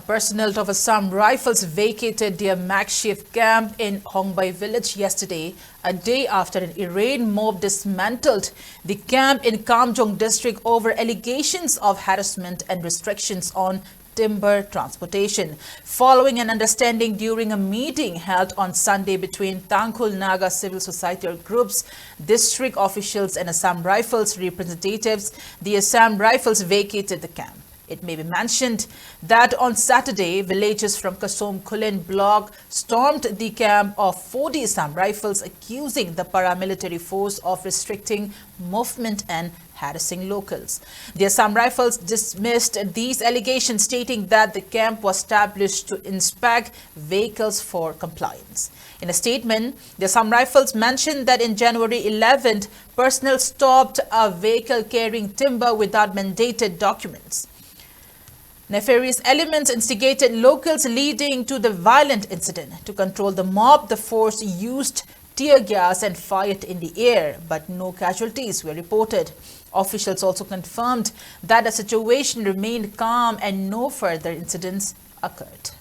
Personnel of Assam Rifles vacated their makeshift camp in Hongbei village yesterday, a day after an Iran mob dismantled the camp in Kamjong district over allegations of harassment and restrictions on timber transportation. Following an understanding during a meeting held on Sunday between Tangkhul Naga civil society groups, district officials and Assam Rifles representatives, the Assam Rifles vacated the camp. It may be mentioned that on Saturday, villagers from Kasom Kulen block stormed the camp of 40 Assam Rifles, accusing the paramilitary force of restricting movement and harassing locals. The Assam Rifles dismissed these allegations, stating that the camp was established to inspect vehicles for compliance. In a statement, the Assam Rifles mentioned that in January 11th, personnel stopped a vehicle carrying timber without mandated documents. Nefarious elements instigated locals, leading to the violent incident. To control the mob, the force used tear gas and fired in the air, but no casualties were reported. Officials also confirmed that the situation remained calm and no further incidents occurred.